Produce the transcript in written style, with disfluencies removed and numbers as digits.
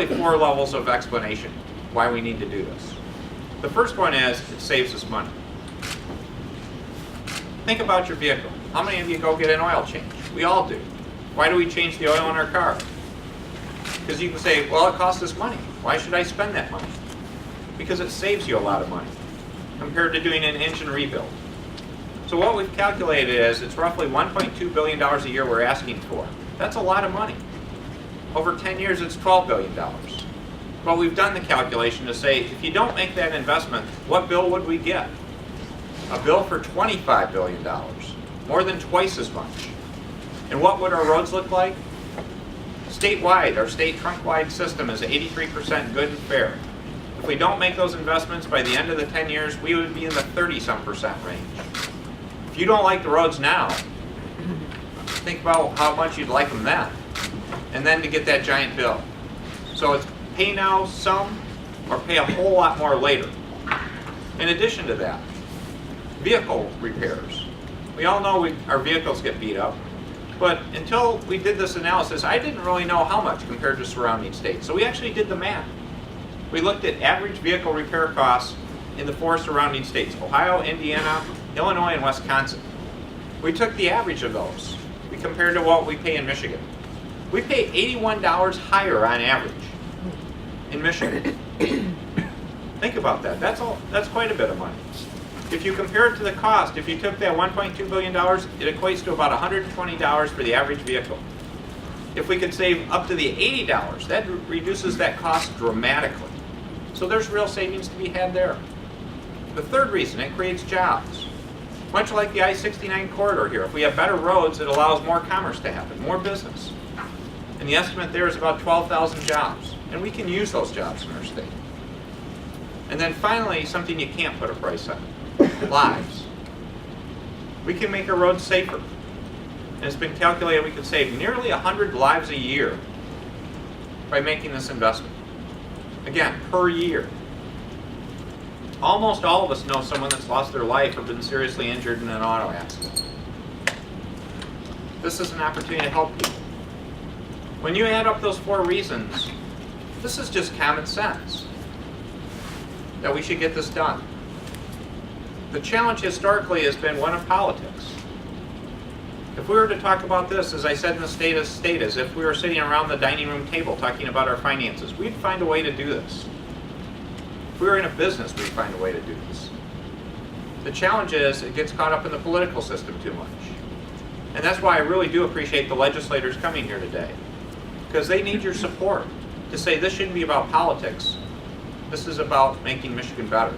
really 4 levels of explanation why we need to do this. The first one is it saves us money. Think about your vehicle. How many of you go get an oil change? We all do. Why do we change the oil in our car? Because you can say, well, it costs us money. Why should I spend that money? Because it saves you a lot of money compared to doing an engine rebuild. So what we've calculated is it's roughly $1.2 billion a year we're asking for. That's a lot of money. Over 10 years, it's $12 billion. But we've done the calculation to say, if you don't make that investment, what bill would we get? A bill for $25 billion, more than twice as much. And what would our roads look like? Statewide, our state trunk-wide system is 83% good and fair. If we don't make those investments by the end of the 10 years, we would be in the 30-some% range. If you don't like the roads now, think about how much you'd like them then, and then to get that giant bill. So it's pay now some, or pay a whole lot more later. In addition to that, vehicle repairs. We all know our vehicles get beat up, but until we did this analysis, I didn't really know how much compared to surrounding states. So we actually did the math. We looked at average vehicle repair costs in the 4 surrounding states, Ohio, Indiana, Illinois, and Wisconsin. We took the average of those. We compared to what we pay in Michigan. We pay $81 higher on average in Michigan. Think about that. That's quite a bit of money. If you compare it to the cost, if you took that $1.2 billion, it equates to about $120 for the average vehicle. If we could save up to the $80, that reduces that cost dramatically. So there's real savings to be had there. The third reason, it creates jobs. Much like the I-69 corridor here, if we have better roads, it allows more commerce to happen, more business. And the estimate there is about 12,000 jobs. And we can use those jobs in our state. And then finally, something you can't put a price on, lives. We can make our roads safer. And it's been calculated we can save nearly 100 lives a year by making this investment. Again, per year. Almost all of us know someone that's lost their life or been seriously injured in an auto accident. This is an opportunity to help people. When you add up those 4 reasons, this is just common sense that we should get this done. The challenge historically has been one of politics. If we were to talk about this, as I said in the state as if we were sitting around the dining room table talking about our finances, we'd find a way to do this. If we were in a business, we'd find a way to do this. The challenge is it gets caught up in the political system too much. And that's why I really do appreciate the legislators coming here today, because they need your support to say this shouldn't be about politics. This is about making Michigan better.